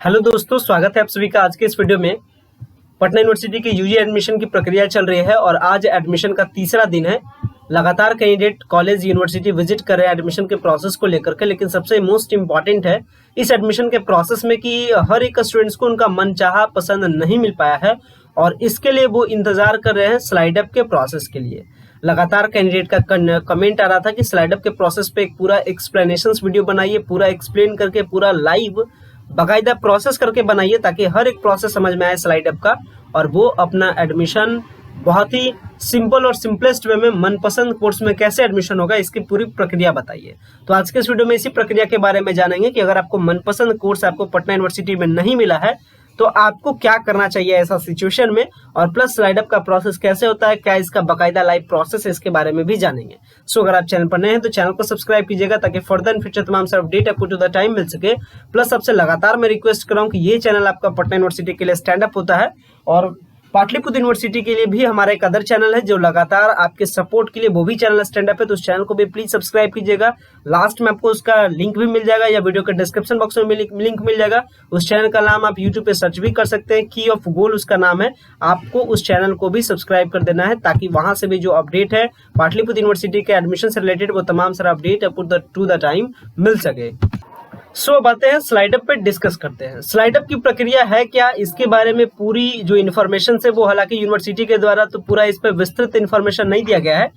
Hello दोस्तों, स्वागत है आप सभी का आज के इस वीडियो में। पटना यूनिवर्सिटी की यूजी एडमिशन की प्रक्रिया चल रही है और आज एडमिशन का तीसरा दिन है। लगातार कैंडिडेट कॉलेज यूनिवर्सिटी विजिट कर रहे हैं एडमिशन के प्रोसेस को लेकर के, लेकिन सबसे मोस्ट इम्पॉर्टेंट है इस एडमिशन के प्रोसेस में कि हर एक स्टूडेंट्स को उनका मनचाहा पसंद नहीं मिल पाया है और इसके लिए वो इंतजार कर रहे हैं स्लाइड अप के प्रोसेस के लिए। लगातार कैंडिडेट का कमेंट आ रहा था कि स्लाइड अप के प्रोसेस पे एक पूरा एक्सप्लेनेशन वीडियो बनाइए, पूरा एक्सप्लेन करके, पूरा लाइव बाकायदा प्रोसेस करके बनाइए ताकि हर एक प्रोसेस समझ में आए स्लाइड अप का और वो अपना एडमिशन बहुत ही सिंपल और सिंपलेस्ट वे में मनपसंद कोर्स में कैसे एडमिशन होगा इसकी पूरी प्रक्रिया बताइए। तो आज के इस वीडियो में इसी प्रक्रिया के बारे में जानेंगे कि अगर आपको मनपसंद कोर्स आपको पटना यूनिवर्सिटी में नहीं मिला है तो आपको क्या करना चाहिए ऐसा सिचुएशन में, और प्लस स्लाइड अप का प्रोसेस कैसे होता है, क्या इसका बाकायदा लाइव प्रोसेस है, इसके बारे में भी जानेंगे। सो अगर आप चैनल पर नए हैं तो चैनल को सब्सक्राइब कीजिएगा ताकि फर्दर इन फ्यूचर तमाम सारे अपडेट आपको टू द टाइम मिल सके। प्लस सबसे लगातार मैं रिक्वेस्ट कर रहा हूँ कि ये चैनल आपका पटना यूनिवर्सिटी के लिए स्टैंड अप होता है और पाटलिपुत्र यूनिवर्सिटी के लिए भी हमारा एक अदर चैनल है जो लगातार आपके सपोर्ट के लिए वो भी चैनल स्टैंड अप है, तो उस चैनल को भी प्लीज सब्सक्राइब कीजिएगा। लास्ट में आपको उसका लिंक भी मिल जाएगा या वीडियो के डिस्क्रिप्शन बॉक्स में लिंक मिल जाएगा। उस चैनल का नाम आप यूट्यूब पे सर्च भी कर सकते हैं, की ऑफ गोल उसका नाम है। आपको उस चैनल को भी सब्सक्राइब कर देना है ताकि वहां से भी जो अपडेट है पाटलिपुत्र यूनिवर्सिटी के एडमिशन से रिलेटेड वो तमाम सारा अपडेट आपको टू द टाइम मिल सके। सो बातें हैं स्लाइड अप पे डिस्कस करते हैं। स्लाइड अप की प्रक्रिया है क्या, इसके बारे में पूरी जो इन्फॉर्मेशन है वो हालांकि यूनिवर्सिटी के द्वारा तो पूरा इस पे विस्तृत इन्फॉर्मेशन नहीं दिया गया है,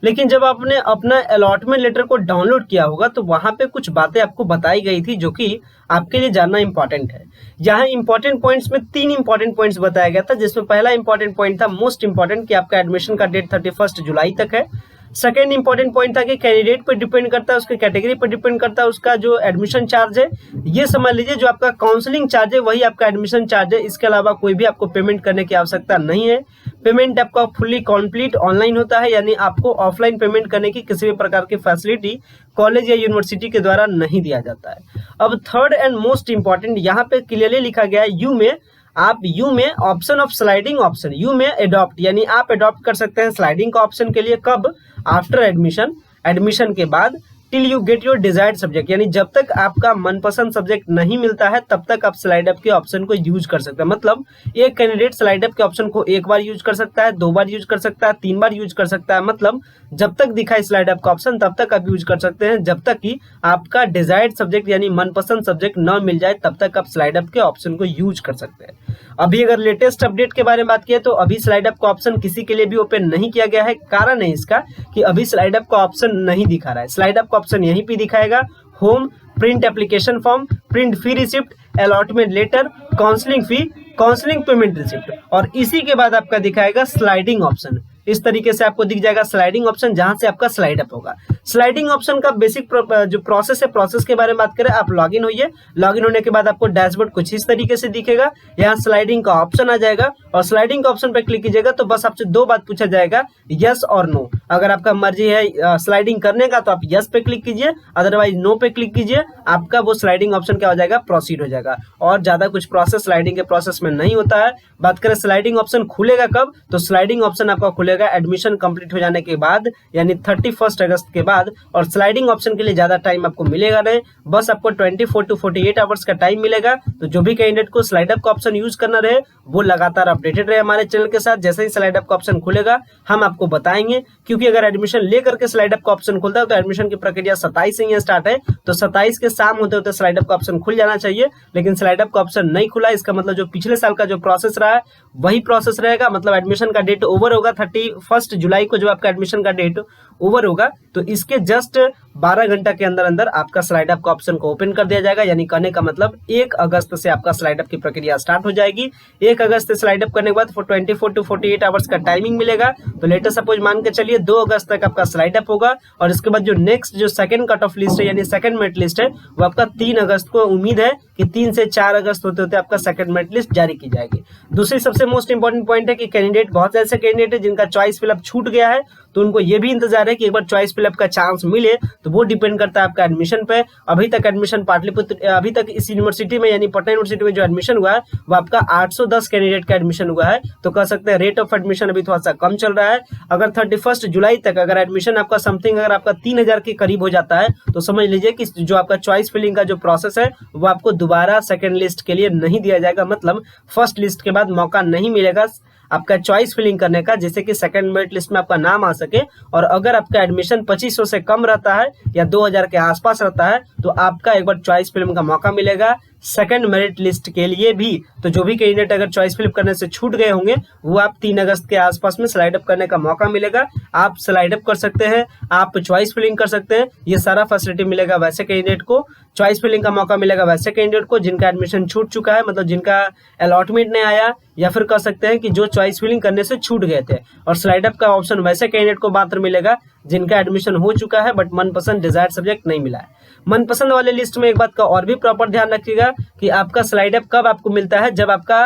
लेकिन जब आपने अपना अलॉटमेंट लेटर को डाउनलोड किया होगा तो वहां पे कुछ बातें आपको बताई गई थी जो कि आपके लिए जानना इंपॉर्टेंट है। यहाँ इंपॉर्टेंट पॉइंट्स में 3 इंपॉर्टेंट पॉइंट्स बताया गया था, जिसमें पहला इंपॉर्टेंट पॉइंट था मोस्ट इंपॉर्टेंट कि आपका एडमिशन का डेट 31 जुलाई तक है। सेकेंड इंपॉर्टेंट पॉइंट था कि कैंडिडेट पर डिपेंड करता है, उसके कैटेगरी पर डिपेंड करता है उसका जो एडमिशन चार्ज है। ये समझ लीजिए जो आपका काउंसलिंग चार्ज है वही आपका एडमिशन चार्ज है, इसके अलावा कोई भी आपको पेमेंट करने की आवश्यकता नहीं है। पेमेंट आपका फुल्ली कंप्लीट ऑनलाइन होता है, यानी आपको ऑफलाइन पेमेंट करने की किसी भी प्रकार की फैसिलिटी कॉलेज या यूनिवर्सिटी के द्वारा नहीं दिया जाता है। अब थर्ड एंड मोस्ट इंपॉर्टेंट यहाँ पे क्लियरली लिखा गया है यू में option of sliding option you में एडॉप्ट, यानी आप एडॉप्ट कर सकते हैं स्लाइडिंग का ऑप्शन के लिए। कब? आफ्टर एडमिशन के बाद, till you get your desired subject, यानी जब तक आपका मनपसंद सब्जेक्ट नहीं मिलता है तब तक आप स्लाइड अप के ऑप्शन को यूज कर सकते हैं। मतलब एक कैंडिडेट स्लाइड अप के ऑप्शन को एक बार यूज कर सकता है, 2 बार यूज कर सकता है, 3 बार यूज कर सकता है। मतलब जब तक दिखाए स्लाइड अप का ऑप्शन तब तक आप यूज कर सकते हैं, जब तक कि आपका डिजायर्ड सब्जेक्ट यानी मनपसंद सब्जेक्ट न मिल जाए तब तक आप स्लाइड अप के ऑप्शन को यूज कर सकते हैं। अभी अगर लेटेस्ट अपडेट के बारे में बात किया तो अभी स्लाइड अप का ऑप्शन किसी के लिए भी ओपन नहीं किया गया है। कारण है इसका कि अभी स्लाइड अप का ऑप्शन नहीं दिखा रहा है। स्लाइड अप का ऑप्शन यहीं पे दिखाएगा, home, print application form, print fee receipt, allotment letter, counselling payment receipt, और इसी के बाद आपका दिखाएगा स्लाइडिंग ऑप्शन। इस तरीके से आपको दिख जाएगा स्लाइडिंग ऑप्शन जहां से आपका स्लाइड अप होगा। स्लाइडिंग ऑप्शन का बेसिक जो प्रोसेस है, प्रोसेस के बारे में बात करें, आप लॉगिन होइए। लॉगिन होने के बाद आपको डैशबोर्ड कुछ इस तरीके से दिखेगा। यहाँ स्लाइडिंग का ऑप्शन आ जाएगा और स्लाइडिंग का ऑप्शन पर क्लिक कीजिएगा तो बस आपसे 2 बात पूछा जाएगा, यस और नो। अगर आपका मर्जी है स्लाइडिंग करने का तो आप यस पे क्लिक कीजिए, अदरवाइज नो पे क्लिक कीजिए। आपका वो स्लाइडिंग ऑप्शन क्या हो जाएगा, प्रोसीड हो जाएगा। और ज्यादा कुछ प्रोसेस स्लाइडिंग के प्रोसेस में नहीं होता है। बात करें स्लाइडिंग ऑप्शन खुलेगा कब, तो स्लाइडिंग ऑप्शन आपका खुलेगा एडमिशन कंप्लीट हो जाने के बाद, यानी 31 अगस्त के बाद। और स्लाइडिंग ऑप्शन के लिए ज्यादा टाइम आपको मिलेगा नहीं, बस आपको 24 to 48 आवर्स का टाइम मिलेगा। तो जो भी कैंडिडेट को स्लाइड अप का ऑप्शन यूज करना रहे वो लगातार अपडेटेड रहे हमारे चैनल के साथ। जैसे ही स्लाइड अप का ऑप्शन खुलेगा हम आपको बताएंगे, क्योंकि अगर एडमिशन लेकर के स्लाइड अप का ऑप्शन खुलता है तो एडमिशन की प्रक्रिया 27 से ही स्टार्ट है, तो 27 के शाम होते होते स्लाइड अप का ऑप्शन खुल जाना चाहिए। लेकिन स्लाइड अप का ऑप्शन नहीं खुला, इसका मतलब जो पिछले साल का जो प्रोसेस रहा है वही प्रोसेस रहेगा। मतलब एडमिशन का डेट ओवर होगा 31 जुलाई को, जो आपका एडमिशन का डेट ओवर होगा तो इसके जस्ट 12 घंटा के अंदर अंदर आपका स्लाइड अप का ऑप्शन को ओपन कर दिया जाएगा। यानी कहने का मतलब 1 अगस्त से आपका स्लाइड अप की प्रक्रिया स्टार्ट हो जाएगी। 1 अगस्त से स्लाइड अप करने के बाद 24 to 48 आवर्स का टाइमिंग मिलेगा। तो लेटर सपोज मान के चलिए 2 अगस्त तक आपका स्लाइड अप होगा और इसके बाद जो नेक्स्ट जो सेकंड कट ऑफ लिस्ट है यानी सेकंड मेरिट लिस्ट है वो आपका 3 अगस्त को, उम्मीद है कि 3 से 4 अगस्त होते होते आपका सेकंड मेरिट लिस्ट जारी की जाएगी। दूसरी सबसे मोस्ट इंपॉर्टेंट पॉइंट है कि कैंडिडेट, बहुत ऐसे कैंडिडेट है जिनका चॉइस फिलअप छूट गया है, तो उनको ये भी इंतजार है कि एक बार चॉइस फिलअप का चांस मिले तो वो डिपेंड करता है आपका एडमिशन पे। अभी तक एडमिशन पाटलिपुत्र, अभी तक इस यूनिवर्सिटी में यानी पटना यूनिवर्सिटी में जो एडमिशन हुआ है वो आपका 810 कैंडिडेट का एडमिशन हुआ है। तो कह सकते हैं रेट ऑफ एडमिशन अभी थोड़ा सा कम चल रहा है। अगर 31 जुलाई तक अगर एडमिशन आपका समथिंग अगर आपका 3000 के करीब हो जाता है तो समझ लीजिए कि जो आपका चॉइस फिलिंग का जो प्रोसेस है वो आपको दोबारा सेकंड लिस्ट के लिए नहीं दिया जाएगा, मतलब फर्स्ट लिस्ट के बाद मौका नहीं मिलेगा आपका चॉइस फिलिंग करने का, जिससे कि सेकंड मेरिट लिस्ट में आपका नाम आ सके। और अगर आपका एडमिशन 2500 से कम रहता है या 2000 के आसपास रहता है तो आपका एक बार चॉइस फिलिंग का मौका मिलेगा सेकंड मेरिट लिस्ट के लिए भी। तो जो भी कैंडिडेट अगर चॉइस फिलिप करने से छूट गए होंगे वो आप 3 अगस्त के आसपास में स्लाइड अप करने का मौका मिलेगा। आप स्लाइड अप कर सकते हैं, आप चॉइस फिलिंग कर सकते हैं, ये सारा फैसिलिटी मिलेगा वैसे कैंडिडेट को। चॉइस फिलिंग का मौका मिलेगा वैसे कैंडिडेट को जिनका एडमिशन छूट चुका है, मतलब जिनका अलॉटमेंट नहीं आया, या फिर कह सकते हैं कि जो चॉइस फिलिंग करने से छूट गए थे। और स्लाइड अप का ऑप्शन वैसे कैंडिडेट को मात्र मिलेगा जिनका एडमिशन हो चुका है बट मनपसंद डिजायर्ड सब्जेक्ट नहीं मिला है। मनपसंद वाले लिस्ट में एक बात का और भी प्रॉपर ध्यान रखिएगा कि आपका स्लाइड अप कब आपको मिलता है, जब आपका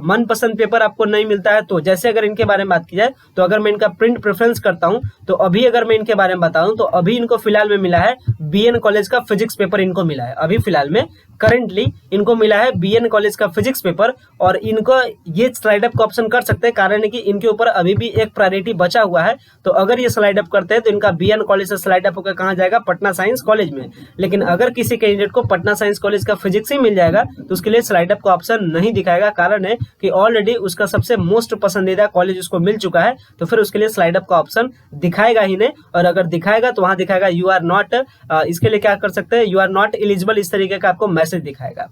मनपसंद पेपर आपको नहीं मिलता है। तो जैसे अगर इनके बारे में बात की जाए तो अगर मैं इनका प्रिंट प्रेफरेंस करता हूं तो अभी अगर मैं इनके बारे में बताऊं तो अभी इनको फिलहाल में मिला है बीएन कॉलेज का फिजिक्स पेपर इनको मिला है। अभी फिलहाल में करंटली इनको मिला है बीएन कॉलेज का फिजिक्स पेपर और इनको ये स्लाइड अप का ऑप्शन कर सकते हैं, कारण है कि इनके ऊपर अभी भी एक प्रायोरिटी बचा हुआ है। तो अगर ये स्लाइड अप करते हैं तो इनका बीएन कॉलेज से स्लाइड अप होकर कहाँ जाएगा, पटना साइंस कॉलेज में। लेकिन अगर किसी कैंडिडेट को पटना साइंस कॉलेज का फिजिक्स ही मिल जाएगा तो उसके लिए स्लाइड अप का ऑप्शन नहीं दिखाएगा, कारण है कि ऑलरेडी उसका सबसे मोस्ट पसंदीदा कॉलेज उसको मिल चुका है। तो फिर उसके लिए स्लाइड अप का ऑप्शन दिखाएगा ही नहीं, और अगर दिखाएगा तो वहां दिखाएगा यू आर नॉट, इसके लिए क्या कर सकते हैं, यू आर नॉट एलिजिबल, इस तरीके का आपको मैसेज दिखाएगा।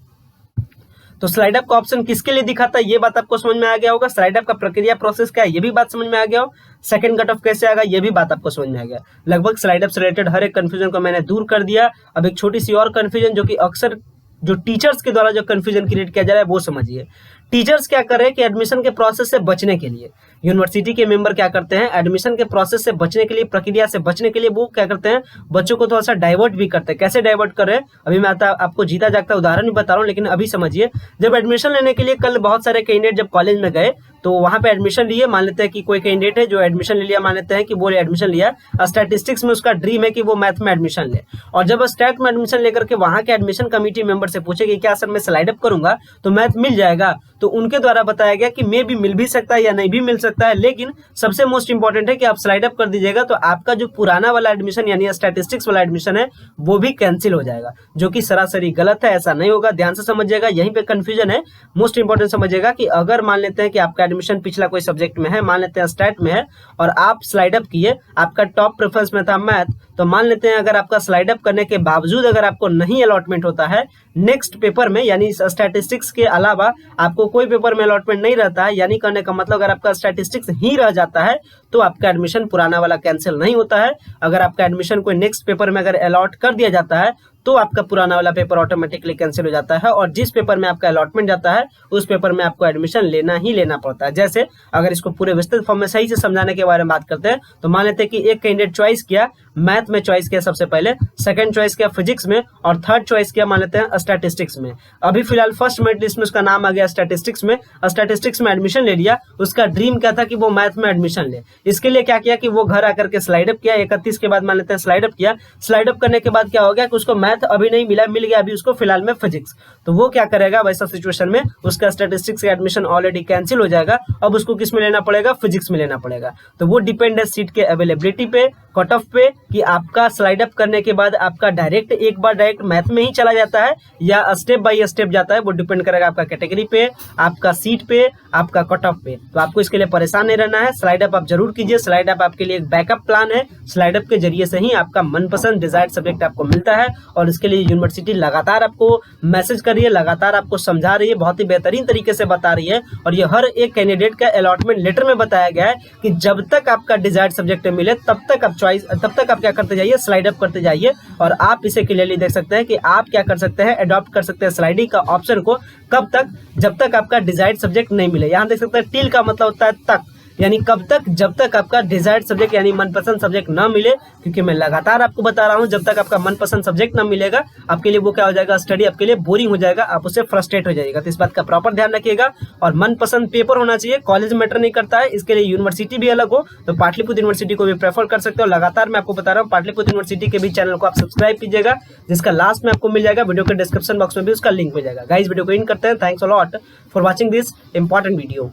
तो स्लाइड अप का ऑप्शन किसके लिए दिखाता है ये बात आपको समझ में आ गया होगा। स्लाइड अप का प्रक्रिया प्रोसेस क्या है ये भी बात समझ में आ गया हो। सेकंड कट ऑफ कैसे आएगा ये भी बात आपको समझ में आ गया। लगभग स्लाइड अप से रिलेटेड हर एक कंफ्यूजन को मैंने दूर कर दिया। अब एक छोटी सी और कंफ्यूजन जो कि अक्सर जो टीचर्स के द्वारा जो कंफ्यूजन क्रिएट किया जा रहा है वो समझिए। टीचर्स क्या कर रहे हैं कि एडमिशन के प्रोसेस से बचने के लिए, यूनिवर्सिटी के मेंबर क्या करते हैं, एडमिशन के प्रोसेस से बचने के लिए, प्रक्रिया से बचने के लिए वो क्या करते हैं, बच्चों को थोड़ा सा डाइवर्ट भी करते हैं। कैसे डाइवर्ट कर रहे हैं अभी मैं आपको जीता जागता उदाहरण भी बता रहा हूँ, लेकिन अभी समझिए। जब एडमिशन लेने के लिए कल बहुत सारे कैंडिडेट जब कॉलेज में गए तो वहां पे एडमिशन लिए, मान लेते हैं कि कोई कैंडिडेट है जो एडमिशन ले लिया, मान लेते हैं कि वो एडमिशन लिया स्टैटिस्टिक्स में, उसका ड्रीम है कि वो मैथ में एडमिशन ले, और जब स्टैट में एडमिशन लेकर के वहां के एडमिशन कमेटी मेंबर से पूछे कि क्या सर मैं स्लाइड अप करूंगा तो मैथ मिल जाएगा, तो उनके द्वारा बताया गया कि मे भी मिल भी सकता है या नहीं भी मिल सकता है, लेकिन सबसे मोस्ट इंपॉर्टेंट है कि आप स्लाइड अप कर दीजिएगा तो आपका जो पुराना वाला एडमिशन यानी स्टैटिस्टिक्स वाला एडमिशन है वो भी कैंसिल हो जाएगा, जो कि सरासरी गलत है। ऐसा नहीं होगा, ध्यान से समझिएगा, यहीं पे कंफ्यूजन है। मोस्ट इंपॉर्टेंट समझिएगा कि अगर मान लेते हैं कि आपका एडमिशन पिछला कोई सब्जेक्ट में है, मान लेते हैं स्टैट में है, और आप स्लाइड अप किए, आपका टॉप प्रेफरेंस में था मैथ, तो मान लेते हैं अगर आपका स्लाइड अप करने के बावजूद अगर आपको नहीं अलॉटमेंट होता है नेक्स्ट पेपर में, यानी स्टैटिस्टिक्स के अलावा आपको कोई पेपर में अलॉटमेंट नहीं रहता है, यानी कहने का मतलब अगर आपका स्टैटिस्टिक्स ही रह जाता है तो आपका एडमिशन पुराना वाला कैंसिल नहीं होता है। अगर आपका एडमिशन कोई नेक्स्ट पेपर में अगर अलॉट कर दिया जाता है तो आपका पुराना वाला पेपर ऑटोमेटिकली कैंसिल हो जाता है, और जिस पेपर में आपका अलॉटमेंट जाता है उस पेपर में आपको एडमिशन लेना ही लेना पड़ता है। जैसे अगर इसको पूरे विस्तृत फॉर्म में सही से समझाने के बारे में बात करते हैं तो मान लेते हैं कि एक कैंडिडेट चॉइस किया मैथ में, चॉइस किया सबसे पहले, सेकंड चॉइस किया फिजिक्स में, और थर्ड चॉइस किया मान लेते हैं स्टैटिस्टिक्स में। अभी फिलहाल फर्स्ट मेरिट लिस्ट में उसका नाम आ गया स्टैटिस्टिक्स में, स्टैटिस्टिक्स में एडमिशन ले लिया, उसका ड्रीम क्या था कि वो मैथ में एडमिशन ले। इसके लिए क्या किया कि वो घर आकर के स्लाइड अप किया, 31 के बाद मान लेते हैं स्लाइड अप किया। स्लाइड अप करने के बाद क्या हो गया कि उसको मैथ अभी नहीं मिला, मिल गया अभी उसको फिलहाल में फिजिक्स, तो वो क्या करेगा वैसा सिचुएशन में उसका स्टैटिस्टिक्स का एडमिशन ऑलरेडी कैंसिल हो जाएगा, अब उसको किस में लेना पड़ेगा, फिजिक्स में लेना पड़ेगा। तो वो डिपेंड है सीट के अवेलेबिलिटी पे, कट ऑफ पे, कि आपका स्लाइड अप करने के बाद आपका डायरेक्ट एक बार डायरेक्ट मैथ में ही चला जाता है या स्टेप बाय स्टेप जाता है, वो डिपेंड करेगा आपका कैटेगरी पे, आपका सीट पे, आपका कट ऑफ पे। तो आपको इसके लिए परेशान नहीं रहना है, स्लाइड अप आप जरूर कीजिए। स्लाइड अप आपके लिए एक बैकअप प्लान है, स्लाइड अप के जरिए से ही आपका मनपसंद डिजायर्ड सब्जेक्ट आपको मिलता है, और इसके लिए यूनिवर्सिटी लगातार आपको मैसेज कर रही है, लगातार आपको समझा रही है, बहुत ही बेहतरीन तरीके से बता रही है। और ये हर एक कैंडिडेट का अलॉटमेंट लेटर में बताया गया है कि जब तक आपका डिजायर्ड सब्जेक्ट मिले तब तक आप चॉइस, तब तक आप क्या करते जाइए, स्लाइड अप करते जाइए। और आप इसे क्लियरली देख सकते हैं कि आप क्या कर सकते हैं, अडॉप्ट कर सकते हैं स्लाइडिंग का ऑप्शन को, कब तक, जब तक आपका डिजायर्ड सब्जेक्ट नहीं मिले। यहाँ देख सकते हैं टिल का मतलब होता है तक, यानी कब तक, जब तक आपका डिजायर्ड सब्जेक्ट यानी मनपसंद सब्जेक्ट ना मिले, क्योंकि मैं लगातार आपको बता रहा हूं जब तक आपका मनपसंद सब्जेक्ट ना मिलेगा आपके लिए वो क्या हो जाएगा, स्टडी आपके लिए बोरिंग हो जाएगा, आप उससे फ्रस्ट्रेट हो जाएगा। तो इस बात का प्रॉपर ध्यान रखिएगा और मनपसंद पेपर होना चाहिए, कॉलेज मैटर नहीं करता है, इसके लिए यूनिवर्सिटी भी अलग हो तो पाटलिपुत्र यूनिवर्सिटी को भी प्रेफर कर सकते हो। लगातार मैं आपको बता रहा हूँ पाटलिपुत्र यूनिवर्सिटी के भी चैनल को आप सब्सक्राइब कीजिएगा, जिसका लास्ट में आपको मिल जाएगा, वीडियो के डिस्क्रिप्शन बॉक्स में भी उसका लिंक मिल जाएगा। गाइस वीडियो को इन करते हैं, thanks a lot for watching this important video.